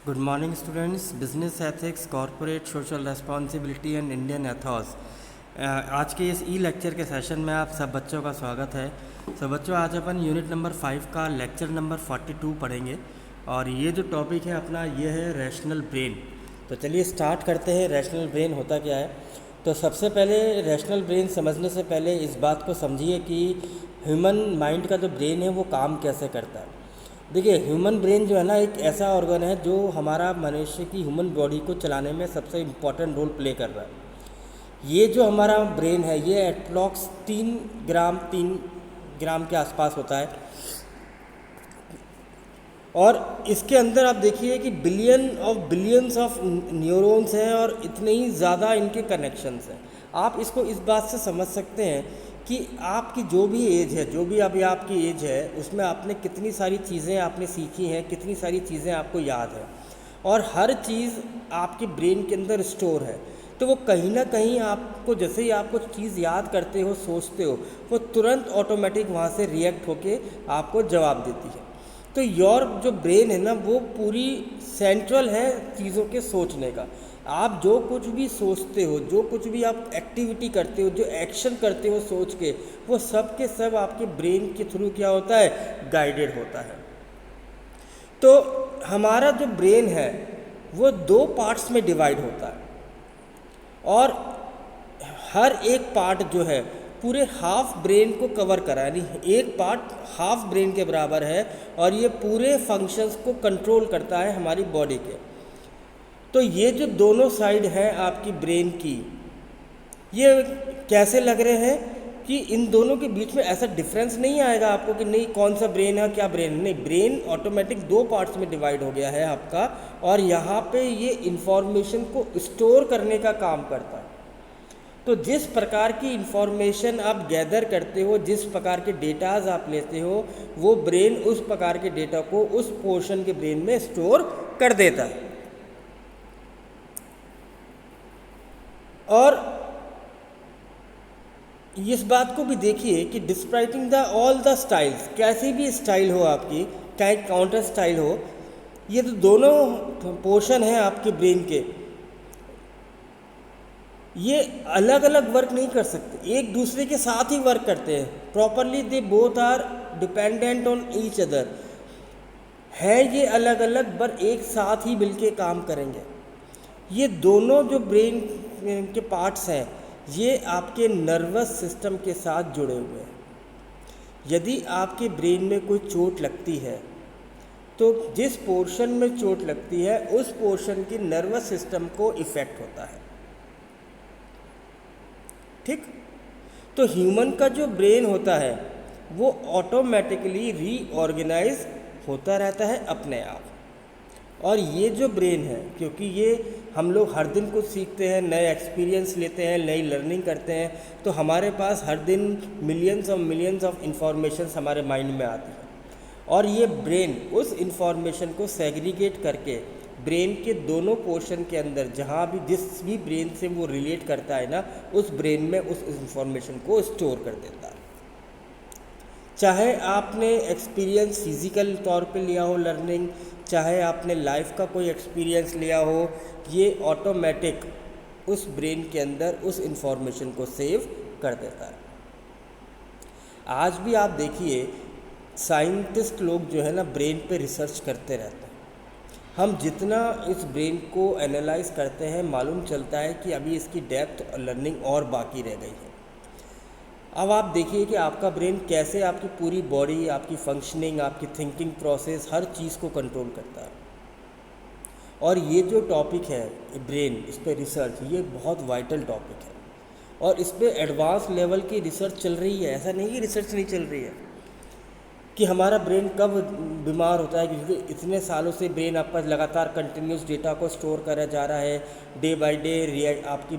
Good morning students. Business ethics, corporate social responsibility and Indian Ethos. आज के इस ई lecture के सेशन में आप सब बच्चों का स्वागत है। तो बच्चों, आज अपन यूनिट नंबर 5 का लेक्चर नंबर 42 पढ़ेंगे और ये जो टॉपिक है अपना ये है रैशनल ब्रेन। तो चलिए स्टार्ट करते हैं। रैशनल ब्रेन होता क्या है? तो सबसे पहले रैशनल ब्रेन समझने से पहले इस बात को समझिए कि ह्यूमन माइंड का जो ब्रेन है वो काम कैसे करता है। देखिए, ह्यूमन ब्रेन जो है ना, एक ऐसा ऑर्गन है जो हमारा मनुष्य की ह्यूमन बॉडी को चलाने में सबसे इम्पॉर्टेंट रोल प्ले कर रहा है। ये जो हमारा ब्रेन है ये एटलॉक्स 3 ग्राम के आसपास होता है और इसके अंदर आप देखिए कि बिलियंस ऑफ न्यूरॉन्स हैं और इतने ही ज़्यादा इनके कनेक्शंस हैं। आप इसको इस बात से समझ सकते हैं कि आपकी जो भी एज है, जो भी अभी आपकी एज है, उसमें आपने कितनी सारी चीज़ें आपने सीखी हैं, कितनी सारी चीज़ें आपको याद है और हर चीज़ आपके ब्रेन के अंदर स्टोर है। तो वो कहीं ना कहीं आपको, जैसे ही आप कुछ चीज़ याद करते हो, सोचते हो, वो तुरंत ऑटोमेटिक वहाँ से रिएक्ट होके आपको जवाब देती है। तो योर जो ब्रेन है ना, वो पूरी सेंट्रल है चीज़ों के सोचने का। आप जो कुछ भी सोचते हो, जो कुछ भी आप एक्टिविटी करते हो, जो एक्शन करते हो सोच के, वो सब के सब आपके ब्रेन के थ्रू क्या होता है, गाइडेड होता है। तो हमारा जो ब्रेन है वो 2 पार्ट्स में डिवाइड होता है और हर एक पार्ट जो है पूरे हाफ ब्रेन को कवर करा, यानी एक पार्ट हाफ ब्रेन के बराबर है और ये पूरे फंक्शंस को कंट्रोल करता है हमारी बॉडी के। तो ये जो दोनों साइड हैं आपकी ब्रेन की, ये कैसे लग रहे हैं कि इन दोनों के बीच में ऐसा डिफरेंस नहीं आएगा आपको कि नहीं कौन सा ब्रेन है क्या ब्रेन है। नहीं, ब्रेन ऑटोमेटिक 2 पार्ट्स में डिवाइड हो गया है आपका और यहाँ पे ये इंफॉर्मेशन को स्टोर करने का काम करता है। तो जिस प्रकार की इंफॉर्मेशन आप गैदर करते हो, जिस प्रकार के डेटाज आप लेते हो, वो ब्रेन उस प्रकार के डेटा को उस पोर्शन के ब्रेन में स्टोर कर देता है। और इस बात को भी देखिए कि describing the all the styles, कैसी भी स्टाइल हो आपकी, चाहे काउंटर स्टाइल हो, ये तो दोनों पोर्शन हैं आपके ब्रेन के, ये अलग अलग वर्क नहीं कर सकते, एक दूसरे के साथ ही वर्क करते हैं properly. They both are dependent on each other. है ये अलग अलग पर एक साथ ही मिलके काम करेंगे। ये दोनों जो ब्रेन के पार्ट्स हैं ये आपके नर्वस सिस्टम के साथ जुड़े हुए हैं। यदि आपके ब्रेन में कोई चोट लगती है तो जिस पोर्शन में चोट लगती है उस पोर्शन की नर्वस सिस्टम को इफ़ेक्ट होता है। ठीक? तो ह्यूमन का जो ब्रेन होता है वो ऑटोमेटिकली रीऑर्गेनाइज होता रहता है अपने आप। और ये जो ब्रेन है, क्योंकि ये हम लोग हर दिन कुछ सीखते हैं, नए एक्सपीरियंस लेते हैं, नई लर्निंग करते हैं, तो हमारे पास हर दिन मिलियंस ऑफ इंफॉर्मेशन हमारे माइंड में आती है और ये ब्रेन उस इंफॉर्मेशन को सेग्रीगेट करके ब्रेन के दोनों पोर्शन के अंदर, जहाँ भी जिस भी ब्रेन से वो रिलेट करता है ना, उस ब्रेन में उस इंफॉर्मेशन को स्टोर कर देता है। चाहे आपने एक्सपीरियंस फिजिकल तौर पे लिया हो लर्निंग, चाहे आपने लाइफ का कोई एक्सपीरियंस लिया हो, ये ऑटोमेटिक उस ब्रेन के अंदर उस इंफॉर्मेशन को सेव कर देता है। आज भी आप देखिए साइंटिस्ट लोग जो है ना ब्रेन पे रिसर्च करते रहते हैं। हम जितना इस ब्रेन को एनालाइज करते हैं मालूम चलता है कि अभी इसकी डेप्थ और लर्निंग और बाकी रह गई है। अब आप देखिए कि आपका ब्रेन कैसे आपकी पूरी बॉडी, आपकी फंक्शनिंग, आपकी थिंकिंग प्रोसेस, हर चीज़ को कंट्रोल करता है। और ये जो टॉपिक है ब्रेन, इस पर रिसर्च, ये बहुत वाइटल टॉपिक है और इस पर एडवांस लेवल की रिसर्च चल रही है। ऐसा नहीं कि रिसर्च नहीं चल रही है कि हमारा ब्रेन कब बीमार होता है, क्योंकि इतने सालों से ब्रेन आपका लगातार कंटिन्यूस डेटा को स्टोर करा जा रहा है, डे बाय डे आपकी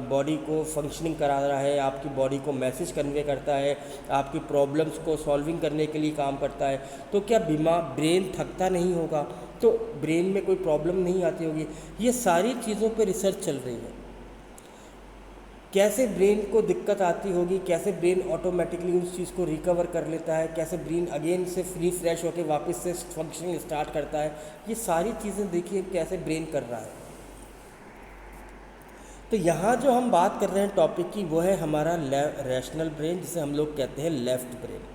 बॉडी को फंक्शनिंग करा रहा है, आपकी बॉडी को मैसेज कन्वे करता है, आपकी प्रॉब्लम्स को सॉल्विंग करने के लिए काम करता है। तो क्या ब्रेन थकता नहीं होगा? तो ब्रेन में कोई प्रॉब्लम नहीं आती होगी? ये सारी चीज़ों पर रिसर्च चल रही है। कैसे ब्रेन को दिक्कत आती होगी, कैसे ब्रेन ऑटोमेटिकली उस चीज़ को रिकवर कर लेता है, कैसे ब्रेन अगेन से फ्रेश होकर वापस से फंक्शनिंग स्टार्ट करता है, ये सारी चीज़ें देखिए कैसे ब्रेन कर रहा है। तो यहाँ जो हम बात कर रहे हैं टॉपिक की, वो है हमारा रैशनल ब्रेन, जिसे हम लोग कहते हैं लेफ़्ट ब्रेन।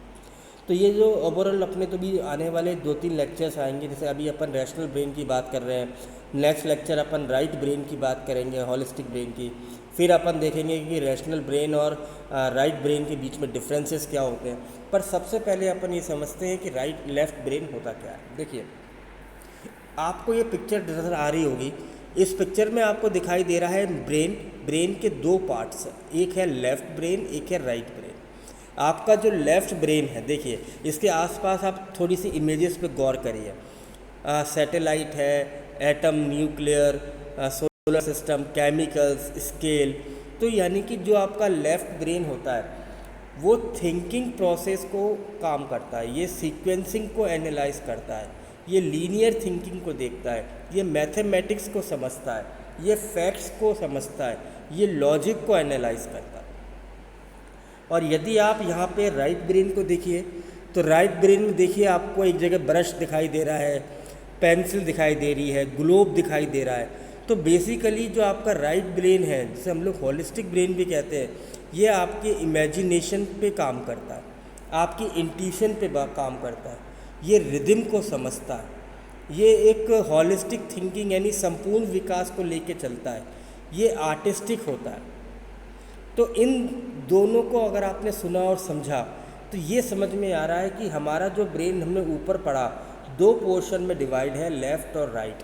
तो ये जो ओवरऑल अपने तो भी आने वाले 2-3 लेक्चर्स आएंगे, जैसे अभी अपन रैशनल ब्रेन की बात कर रहे हैं, नेक्स्ट लेक्चर अपन राइट ब्रेन की बात करेंगे, हॉलिस्टिक ब्रेन की, फिर अपन देखेंगे कि रैशनल ब्रेन और राइट ब्रेन के बीच में डिफरेंसेस क्या होते हैं। पर सबसे पहले अपन ये समझते हैं कि राइट लेफ़्ट ब्रेन होता क्या है। देखिए, आपको ये पिक्चर नज़र आ रही होगी, इस पिक्चर में आपको दिखाई दे रहा है ब्रेन के 2 पार्ट्स हैं, एक है लेफ़्ट ब्रेन, एक है राइट ब्रेन। आपका जो लेफ़्ट ब्रेन है, देखिए इसके आसपास आप थोड़ी सी इमेजेस पे गौर करिए। सैटेलाइट है, atom, nuclear, solar system, chemicals, scale. तो यानी कि जो आपका लेफ़्ट ब्रेन होता है वो थिंकिंग प्रोसेस को काम करता है, ये सीक्वेंसिंग को एनालाइज करता है, ये लीनियर थिंकिंग को देखता है, ये मैथमेटिक्स को समझता है, ये फैक्ट्स को समझता है, ये लॉजिक को एनालाइज करता है। और यदि आप यहाँ पे राइट ब्रेन को देखिए, तो राइट ब्रेन में देखिए आपको एक जगह ब्रश दिखाई दे रहा है, पेंसिल दिखाई दे रही है, ग्लोब दिखाई दे रहा है। तो बेसिकली जो आपका राइट ब्रेन है, जिसे हम लोग होलिस्टिक ब्रेन भी कहते हैं, ये आपके इमेजिनेशन पे काम करता है, आपकी इंट्यूशन पे काम करता है, ये रिदम को समझता है, ये एक होलिस्टिक थिंकिंग यानी संपूर्ण विकास को लेके चलता है, ये आर्टिस्टिक होता है। तो इन दोनों को अगर आपने सुना और समझा तो ये समझ में आ रहा है कि हमारा जो ब्रेन हमने ऊपर पढ़ा 2 पोर्शन में डिवाइड है, लेफ़्ट और राइट।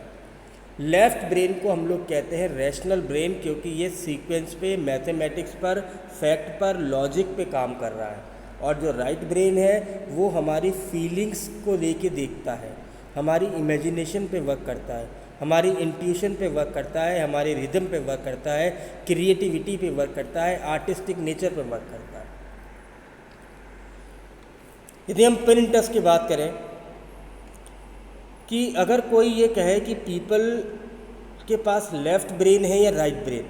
लेफ़्ट ब्रेन को हम लोग कहते हैं रैशनल ब्रेन, क्योंकि ये सीक्वेंस पे, मैथमेटिक्स पर, फैक्ट पर, लॉजिक पे काम कर रहा है। और जो राइट ब्रेन है वो हमारी फीलिंग्स को लेके देखता है, हमारी इमेजिनेशन पे वर्क करता है, हमारी इंट्यूशन पे वर्क करता है, हमारे रिदम पे वर्क करता है, क्रिएटिविटी पे वर्क करता है, आर्टिस्टिक नेचर पे वर्क करता है। यदि हम पिनिंटस की बात करें कि अगर कोई ये कहे कि पीपल के पास लेफ़्ट ब्रेन है या राइट ब्रेन,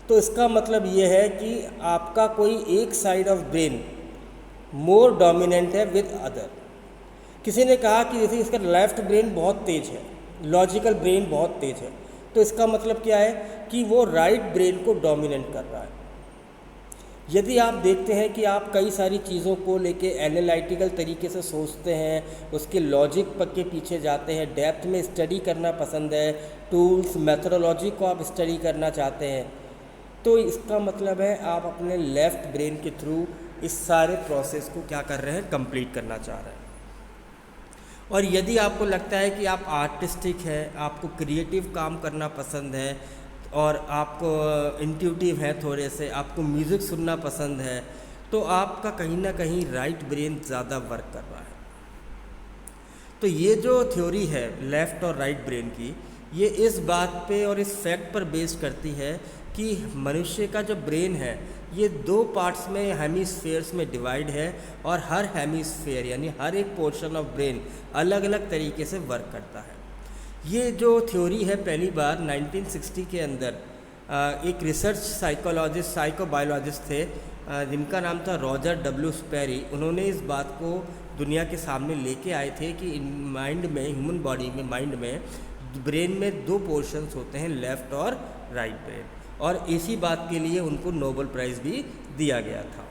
तो इसका मतलब ये है कि आपका कोई एक side of brain more dominant है विद अदर। किसी ने कहा कि जैसे इसका लेफ़्ट ब्रेन बहुत तेज है, लॉजिकल ब्रेन बहुत तेज है, तो इसका मतलब क्या है कि वो राइट ब्रेन को डोमिनेट कर रहा है। यदि आप देखते हैं कि आप कई सारी चीज़ों को लेके एनालिटिकल तरीके से सोचते हैं, उसके लॉजिक पर के पीछे जाते हैं, डेप्थ में स्टडी करना पसंद है, टूल्स, मेथोडोलॉजी को आप स्टडी करना चाहते हैं, तो इसका मतलब है आप अपने लेफ़्ट ब्रेन के थ्रू इस सारे प्रोसेस को क्या कर रहे हैं, कंप्लीट करना चाह रहे हैं। और यदि आपको लगता है कि आप आर्टिस्टिक है, आपको क्रिएटिव काम करना पसंद है और आपको इंट्यूटिव है, थोड़े से आपको म्यूज़िक सुनना पसंद है, तो आपका कहीं ना कहीं राइट ब्रेन ज़्यादा वर्क कर रहा है। तो ये जो थ्योरी है लेफ़्ट और राइट ब्रेन की, ये इस बात पे और इस फैक्ट पर बेस्ड करती है कि मनुष्य का जो ब्रेन है ये 2 पार्ट्स में, हेमिस्फेयर्स में डिवाइड है, और हर हेमिस्फेयर यानी हर एक पोर्शन ऑफ ब्रेन अलग अलग तरीके से वर्क करता है। ये जो थ्योरी है पहली बार 1960 के अंदर एक रिसर्च साइकोलॉजिस्ट, साइकोबायोलॉजिस्ट थे जिनका नाम था रॉजर डब्ल्यू स्पेरी। उन्होंने इस बात को दुनिया के सामने लेके आए थे कि माइंड में, ह्यूमन बॉडी में, माइंड में, ब्रेन में 2 पोर्शंस होते हैं, लेफ़्ट और राइट ब्रेन, और इसी बात के लिए उनको नोबेल प्राइज़ भी दिया गया था।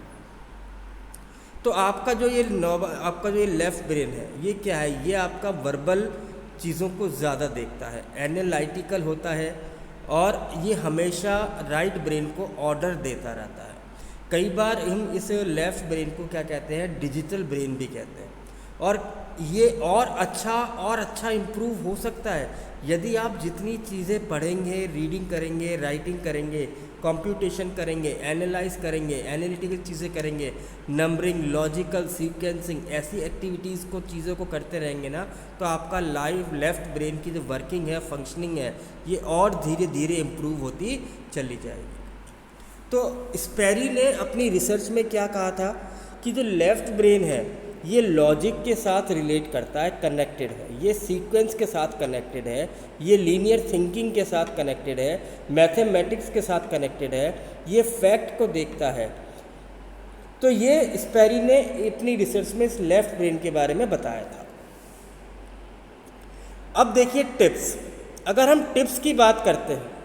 तो आपका जो ये लेफ़्ट ब्रेन है, ये क्या है, ये आपका वर्बल चीज़ों को ज़्यादा देखता है, एनालिटिकल होता है, और ये हमेशा राइट ब्रेन को ऑर्डर देता रहता है। कई बार हम इस लेफ़्ट ब्रेन को क्या कहते हैं, डिजिटल ब्रेन भी कहते हैं। और ये और अच्छा इम्प्रूव हो सकता है यदि आप जितनी चीज़ें पढ़ेंगे, रीडिंग करेंगे, राइटिंग करेंगे, कंप्यूटेशन करेंगे, एनालाइज करेंगे, एनालिटिकल चीज़ें करेंगे, नंबरिंग, लॉजिकल, सीक्वेंसिंग, ऐसी एक्टिविटीज़ को, चीज़ों को करते रहेंगे ना, तो आपका लेफ़्ट ब्रेन की जो वर्किंग है, फंक्शनिंग है, ये और धीरे धीरे इम्प्रूव होती चली जाएगी। तो स्पेरी ने अपनी रिसर्च में क्या कहा था कि जो लेफ़्ट ब्रेन है ये लॉजिक के साथ रिलेट करता है, कनेक्टेड है, ये सीक्वेंस के साथ कनेक्टेड है, ये लीनियर थिंकिंग के साथ कनेक्टेड है, मैथमेटिक्स के साथ कनेक्टेड है, ये फैक्ट को देखता है। तो ये स्पेरी ने इतनी रिसर्च में इस लेफ्ट ब्रेन के बारे में बताया था। अब देखिए टिप्स, अगर हम टिप्स की बात करते हैं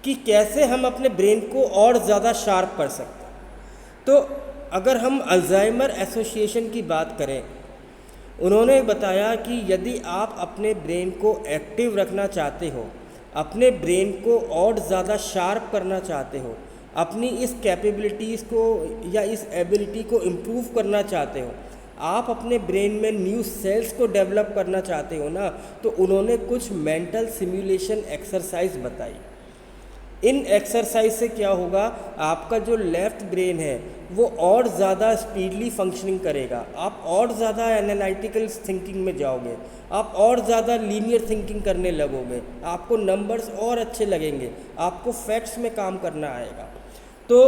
कि कैसे हम अपने ब्रेन को और ज़्यादा शार्प कर सकते हैं, तो अगर हम अल्जाइमर एसोसिएशन की बात करें, उन्होंने बताया कि यदि आप अपने ब्रेन को एक्टिव रखना चाहते हो, अपने ब्रेन को और ज़्यादा शार्प करना चाहते हो, अपनी इस कैपेबिलिटीज़ को या इस एबिलिटी को इम्प्रूव करना चाहते हो, आप अपने ब्रेन में न्यू सेल्स को डेवलप करना चाहते हो ना, तो उन्होंने कुछ मेंटल सिमुलेशन एक्सरसाइज बताई। इन एक्सरसाइज से क्या होगा, आपका जो लेफ़्ट ब्रेन है वो और ज़्यादा स्पीडली फंक्शनिंग करेगा, आप और ज़्यादा एनालिटिकल थिंकिंग में जाओगे, आप और ज़्यादा लीनियर थिंकिंग करने लगोगे, आपको नंबर्स और अच्छे लगेंगे, आपको फैक्ट्स में काम करना आएगा। तो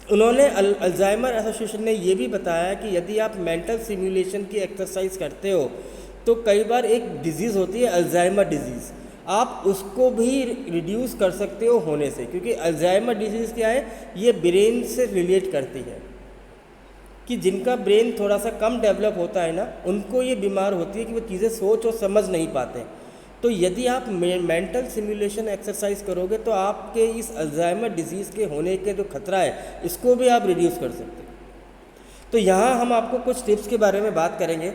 उन्होंने अल्जाइमर एसोसिएशन ने ये भी बताया कि यदि आप मेंटल सिमुलेशन की एक्सरसाइज करते हो तो कई बार एक डिजीज़ होती है अल्जाइमर डिजीज़, आप उसको भी रिड्यूस कर सकते हो होने से, क्योंकि अल्जाइमर डिजीज़ क्या है, ये ब्रेन से रिलेट करती है कि जिनका ब्रेन थोड़ा सा कम डेवलप होता है ना, उनको ये बीमार होती है कि वो चीज़ें सोच और समझ नहीं पाते। तो यदि आप मेंटल सिमुलेशन एक्सरसाइज करोगे तो आपके इस अल्जाइमर डिजीज़ के होने के जो खतरा है इसको भी आप रिड्यूस कर सकते हो। तो यहाँ हम आपको कुछ टिप्स के बारे में बात करेंगे।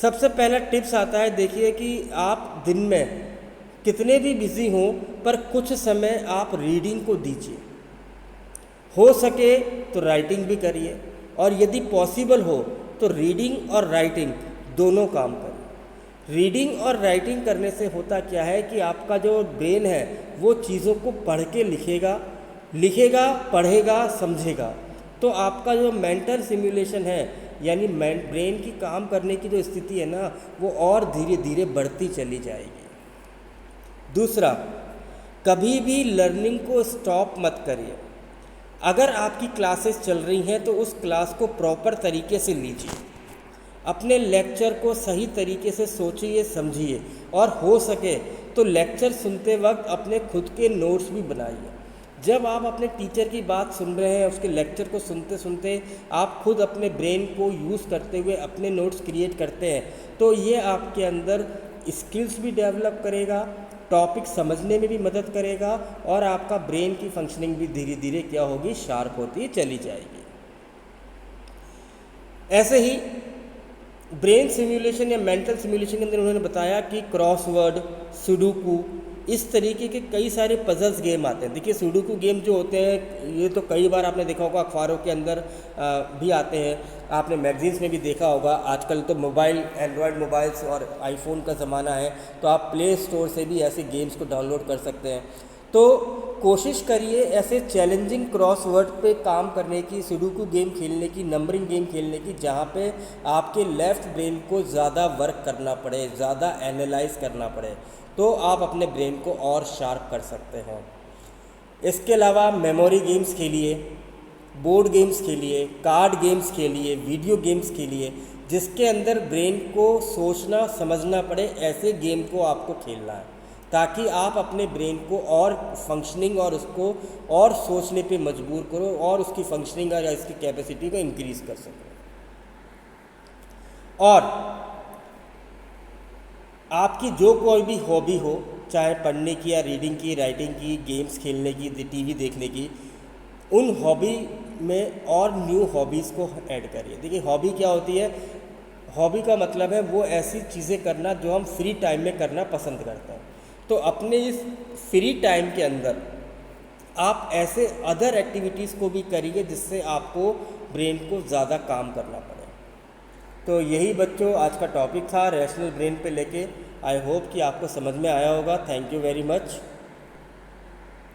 सबसे पहला टिप्स आता है, देखिए कि आप दिन में कितने भी बिज़ी हों पर कुछ समय आप रीडिंग को दीजिए, हो सके तो राइटिंग भी करिए, और यदि पॉसिबल हो तो रीडिंग और राइटिंग दोनों काम करिए। रीडिंग और राइटिंग करने से होता क्या है कि आपका जो ब्रेन है वो चीज़ों को पढ़ के लिखेगा, पढ़ेगा, समझेगा, तो आपका जो मेंटल सिमुलेशन है यानी ब्रेन की काम करने की जो स्थिति है ना, वो और धीरे धीरे बढ़ती चली जाएगी। दूसरा, कभी भी लर्निंग को स्टॉप मत करिए। अगर आपकी क्लासेस चल रही हैं तो उस क्लास को प्रॉपर तरीके से लीजिए, अपने लेक्चर को सही तरीके से सोचिए, समझिए, और हो सके तो लेक्चर सुनते वक्त अपने खुद के नोट्स भी बनाइए। जब आप अपने टीचर की बात सुन रहे हैं, उसके लेक्चर को सुनते सुनते आप खुद अपने ब्रेन को यूज़ करते हुए अपने नोट्स क्रिएट करते हैं, तो ये आपके अंदर स्किल्स भी डेवलप करेगा, टॉपिक समझने में भी मदद करेगा, और आपका ब्रेन की फंक्शनिंग भी धीरे धीरे क्या होगी, शार्प होती चली जाएगी। ऐसे ही ब्रेन सिमुलेशन या मेंटल सिमुलेशन के अंदर उन्होंने बताया कि क्रॉसवर्ड, सुडोकू, इस तरीके के कई सारे पजल्स गेम आते हैं। देखिए सुडोकू गेम जो होते हैं ये तो कई बार आपने देखा होगा, अखबारों के अंदर भी आते हैं, आपने मैगजीन्स में भी देखा होगा। आजकल तो मोबाइल, एंड्रॉयड मोबाइल्स और आईफोन का ज़माना है, तो आप प्ले स्टोर से भी ऐसे गेम्स को डाउनलोड कर सकते हैं। तो कोशिश करिए ऐसे चैलेंजिंग क्रॉसवर्ड पे काम करने की, सुडोकू गेम खेलने की, नंबरिंग गेम खेलने की, जहाँ पे आपके लेफ़्ट ब्रेन को ज़्यादा वर्क करना पड़े, ज़्यादा एनालाइज करना पड़े, तो आप अपने ब्रेन को और शार्प कर सकते हैं। इसके अलावा मेमोरी गेम्स खेलिए, बोर्ड गेम्स खेलिए, कार्ड गेम्स खेलिए, वीडियो गेम्स खेलिए, जिसके अंदर ब्रेन को सोचना समझना पड़े, ऐसे गेम को आपको खेलना है, ताकि आप अपने ब्रेन को और फंक्शनिंग और उसको और सोचने पे मजबूर करो और उसकी फंक्शनिंग या इसकी कैपेसिटी को इंक्रीज़ कर सको। और आपकी जो कोई भी हॉबी हो, चाहे पढ़ने की या रीडिंग की, राइटिंग की, गेम्स खेलने की, टीवी देखने की, उन हॉबी में और न्यू हॉबीज़ को ऐड करिए। देखिए हॉबी क्या होती है, हॉबी का मतलब है वो ऐसी चीज़ें करना जो हम फ्री टाइम में करना पसंद करते हैं। तो अपने इस फ्री टाइम के अंदर आप ऐसे अदर एक्टिविटीज़ को भी करिए जिससे आपको ब्रेन को ज़्यादा काम करना पड़े। तो यही बच्चों आज का टॉपिक था रैशनल ब्रेन पे लेके। आई होप कि आपको समझ में आया होगा। Thank you very much.